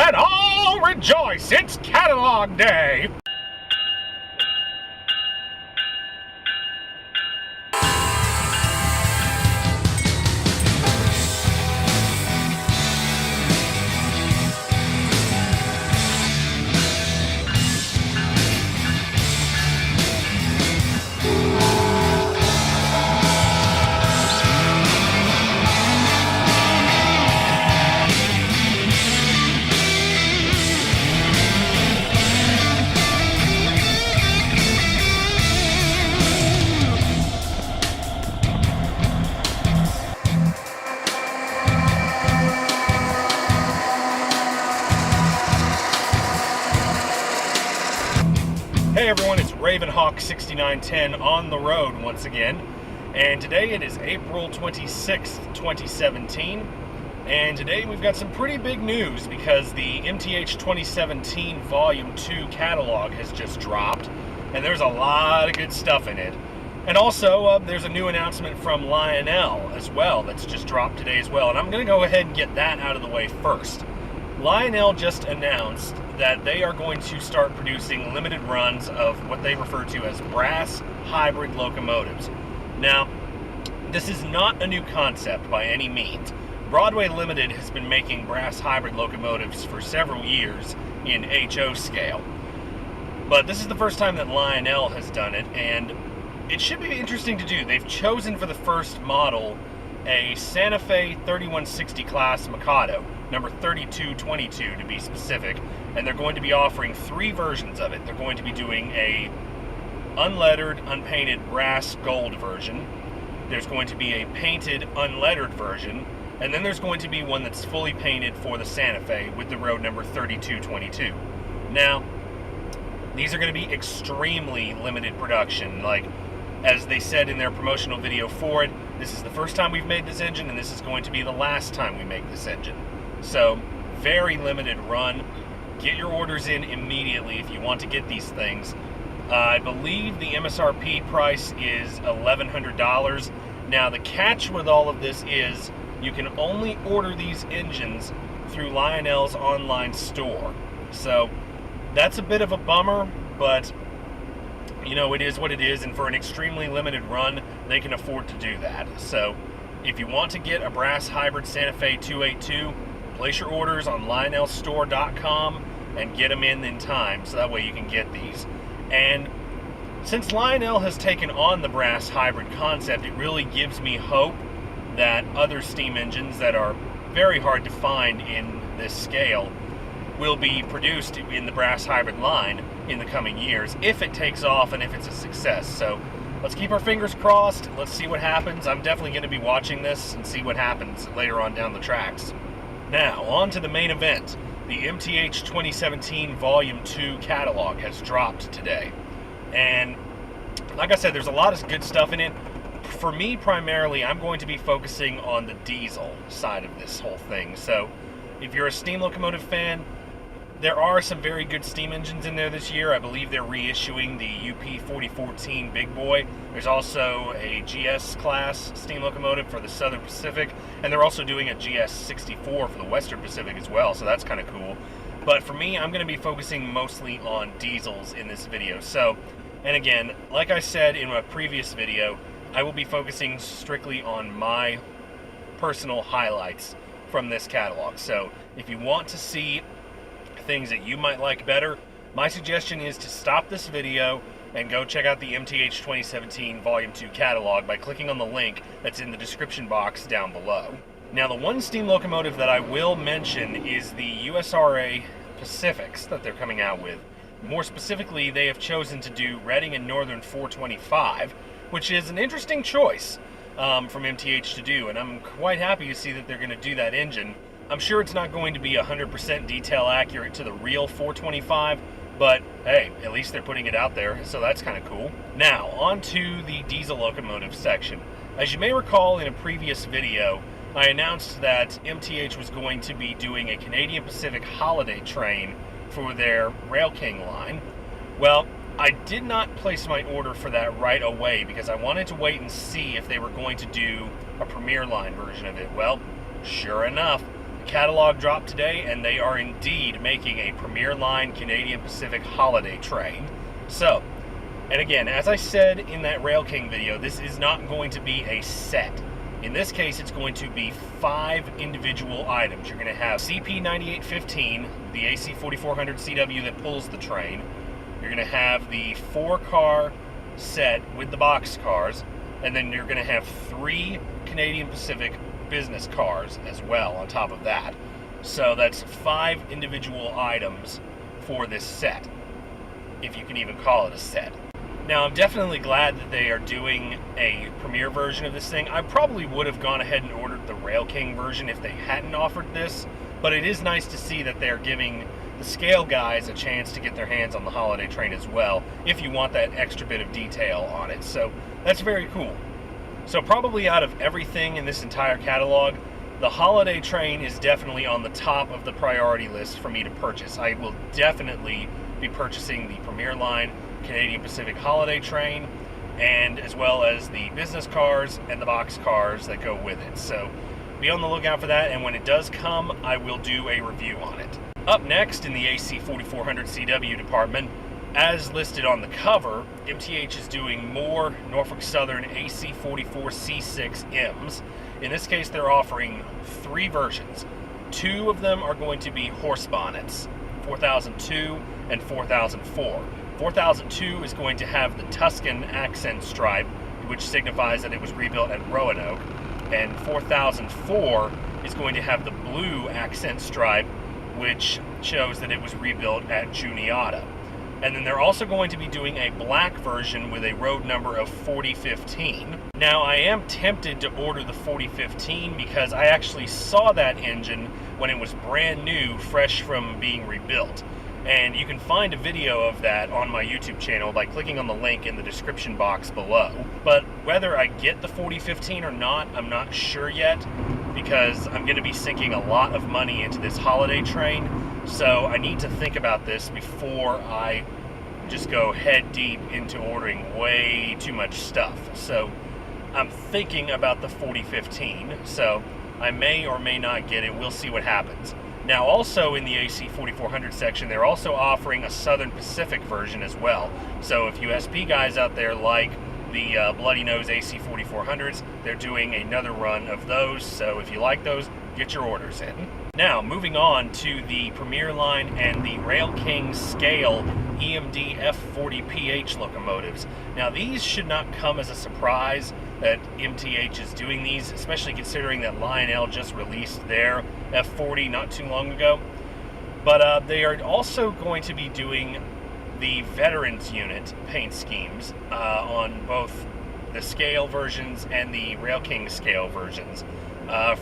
Let all rejoice, it's catalog day! Hey everyone, it's Ravenhawk 6910 on the road once again, and today it is April 26th, 2017, and today we've got some pretty big news because the MTH 2017 Volume 2 catalog has just dropped, and there's a lot of good stuff in it. And also, there's a new announcement from Lionel as well that's just dropped today as well, and I'm going to go ahead and get that out of the way first. Lionel just announced that they are going to start producing limited runs of what they refer to as brass hybrid locomotives. Now, this is not a new concept by any means. Broadway Limited has been making brass hybrid locomotives for several years in HO scale. But this is the first time that Lionel has done it, and it should be interesting to do. They've chosen for the first model a Santa Fe 3160 class Mikado, number 3222 to be specific, and they're going to be offering three versions of it. They're going to be doing a unlettered, unpainted brass gold version. There's going to be a painted, unlettered version, and then there's going to be one that's fully painted for the Santa Fe with the road number 3222. Now, these are going to be extremely limited production. Like, as they said in their promotional video for it, this is the first time we've made this engine, and this is going to be the last time we make this engine. So, very limited run. Get your orders in immediately if you want to get these things. I believe the MSRP price is $1,100. Now, the catch with all of this is you can only order these engines through Lionel's online store. So, that's a bit of a bummer, but you know, it is what it is, and for an extremely limited run, they can afford to do that. So, if you want to get a brass hybrid Santa Fe 282, place your orders on lionelstore.com and get them in time, so that way you can get these. And since Lionel has taken on the brass hybrid concept, it really gives me hope that other steam engines that are very hard to find in this scale will be produced in the brass hybrid line in the coming years, if it takes off and if it's a success. So let's keep our fingers crossed. Let's see what happens. I'm definitely going to be watching this and see what happens later on down the tracks. Now, on to the main event. The MTH 2017 Volume 2 catalog has dropped today. And like I said, there's a lot of good stuff in it. For me, primarily, I'm going to be focusing on the diesel side of this whole thing. So if you're a steam locomotive fan, there are some very good steam engines in there this year. I believe they're reissuing the UP 4014 Big Boy. There's also a GS class steam locomotive for the Southern Pacific, and they're also doing a GS 64 for the Western Pacific as well, so that's kind of cool. But for me, I'm going to be focusing mostly on diesels in this video. So, and again, like I said in my previous video, I will be focusing strictly on my personal highlights from this catalog. So, if you want to see things that you might like better, my suggestion is to stop this video and go check out the MTH 2017 Volume 2 catalog by clicking on the link that's in the description box down below. Now, the one steam locomotive that I will mention is the USRA Pacifics that they're coming out with. More specifically, they have chosen to do Reading and Northern 425, which is an interesting choice from MTH to do, and I'm quite happy to see that they're going to do that engine. I'm sure it's not going to be 100% detail accurate to the real 425, but hey, at least they're putting it out there, so that's kind of cool. Now, on to the diesel locomotive section. As you may recall in a previous video, I announced that MTH was going to be doing a Canadian Pacific holiday train for their Rail King line. Well, I did not place my order for that right away because I wanted to wait and see if they were going to do a Premier Line version of it. Well, sure enough, catalog dropped today, and they are indeed making a Premier Line Canadian Pacific holiday train. So, and again, as I said in that Rail King video, this is not going to be a set. In this case, it's going to be 5 individual items. You're going to have CP9815, the AC4400 CW that pulls the train. You're going to have the 4-car set with the box cars, and then you're going to have 3 Canadian Pacific business cars as well on top of that. So that's 5 individual items for this set, if you can even call it a set. Now, I'm definitely glad that they are doing a Premier version of this thing. I probably would have gone ahead and ordered the Rail King version if they hadn't offered this, but it is nice to see that they're giving the scale guys a chance to get their hands on the holiday train as well, if you want that extra bit of detail on it. So that's very cool. So probably out of everything in this entire catalog, the holiday train is definitely on the top of the priority list for me to purchase. I will definitely be purchasing the Premier Line Canadian Pacific holiday train, and as well as the business cars and the box cars that go with it. So be on the lookout for that, and when it does come, I will do a review on it. Up next in the AC4400 CW department, as listed on the cover, MTH is doing more Norfolk Southern AC44C6Ms. In this case, they're offering 3 versions. 2 of them are going to be horse bonnets, 4002 and 4004. 4002 is going to have the Tuscan accent stripe, which signifies that it was rebuilt at Roanoke, and 4004 is going to have the blue accent stripe, which shows that it was rebuilt at Juniata. And then they're also going to be doing a black version with a road number of 4015. Now, I am tempted to order the 4015 because I actually saw that engine when it was brand new, fresh from being rebuilt. And you can find a video of that on my YouTube channel by clicking on the link in the description box below. But whether I get the 4015 or not, I'm not sure yet, because I'm going to be sinking a lot of money into this holiday train. So I need to think about this before I just go head deep into ordering way too much stuff. So I'm thinking about the 4015, so I may or may not get it. We'll see what happens. Now, also in the AC4400 section, they're also offering a Southern Pacific version as well. So if USP guys out there like the Bloody Nose AC4400s, they're doing another run of those. So if you like those, get your orders in. Now, moving on to the Premier Line and the Rail King Scale EMD F40PH locomotives. Now, these should not come as a surprise that MTH is doing these, especially considering that Lionel just released their F40 not too long ago. But they are also going to be doing the Veterans Unit paint schemes on both the scale versions and the Rail King scale versions.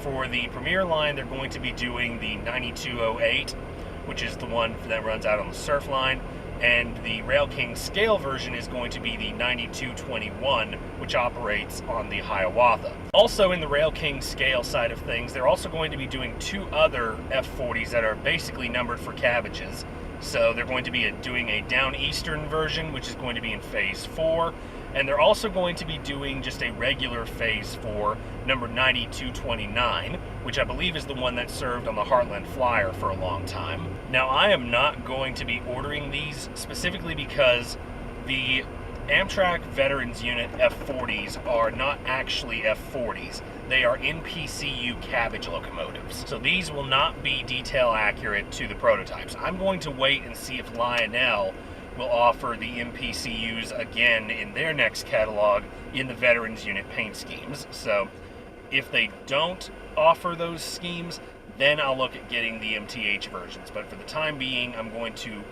For the Premier Line, they're going to be doing the 9208, which is the one that runs out on the Surf line, and the Rail King scale version is going to be the 9221, which operates on the Hiawatha. Also in the Rail King scale side of things, they're also going to be doing 2 other F40s that are basically numbered for cabbages. So they're going to be doing a Down Eastern version, which is going to be in Phase 4, and they're also going to be doing just a regular Phase 4, number 9229, which I believe is the one that served on the Heartland Flyer for a long time. Now, I am not going to be ordering these specifically because the Amtrak Veterans Unit F40s are not actually F40s. They are NPCU cabbage locomotives. So these will not be detail accurate to the prototypes. I'm going to wait and see if Lionel will offer the NPCUs again in their next catalog in the Veterans Unit paint schemes. So if they don't offer those schemes, then I'll look at getting the MTH versions. But for the time being, I'm going to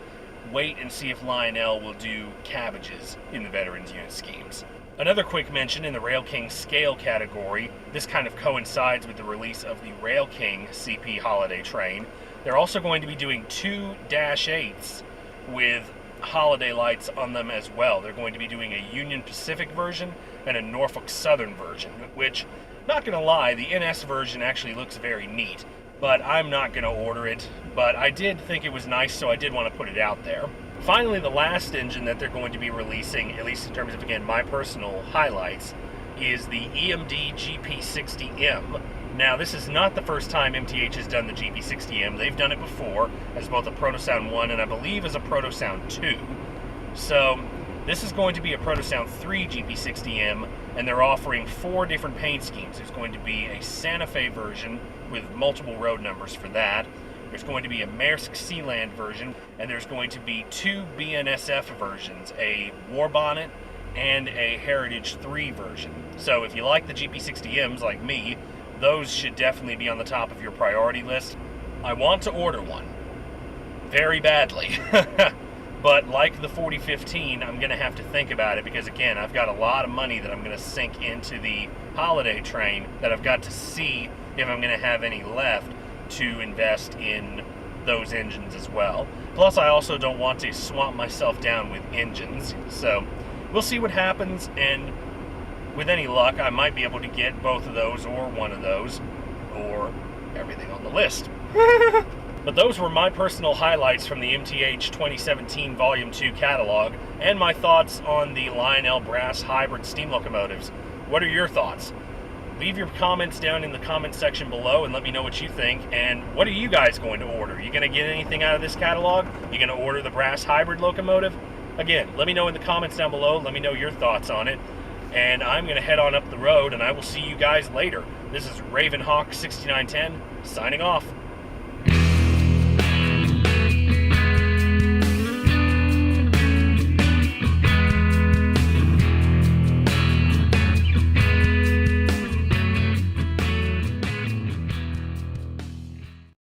wait and see if Lionel will do cabbages in the Veterans Unit schemes. Another quick mention in the Rail King scale category, this kind of coincides with the release of the Rail King CP holiday train. They're also going to be doing 2 -8s with holiday lights on them as well. They're going to be doing a Union Pacific version and a Norfolk Southern version, which, not gonna lie, the NS version actually looks very neat, but I'm not gonna order it. But I did think it was nice, so I did want to put it out there. Finally, the last engine that they're going to be releasing, at least in terms of, again, my personal highlights, is the EMD GP60M Now, this is not the first time MTH has done the GP60M. They've done it before as both a Protosound 1 and I believe as a Protosound 2. So this is going to be a Protosound 3 GP60M, and they're offering 4 different paint schemes. There's going to be a Santa Fe version with multiple road numbers for that. There's going to be a Maersk Sealand version, and there's going to be 2 BNSF versions, a War Bonnet and a Heritage 3 version. So if you like the GP60Ms like me, those should definitely be on the top of your priority list. I want to order one very badly. But like the 4015, I'm going to have to think about it because, again, I've got a lot of money that I'm going to sink into the holiday train that I've got to see if I'm going to have any left to invest in those engines as well. Plus, I also don't want to swamp myself down with engines. So we'll see what happens, and with any luck, I might be able to get both of those or one of those or everything on the list. But those were my personal highlights from the MTH 2017 Volume 2 catalog and my thoughts on the Lionel brass hybrid steam locomotives. What are your thoughts? Leave your comments down in the comment section below and let me know what you think. And what are you guys going to order? You going to get anything out of this catalog? You going to order the brass hybrid locomotive? Again, let me know in the comments down below. Let me know your thoughts on it. And I'm going to head on up the road, and I will see you guys later. This is ravenhawk 6910 signing off.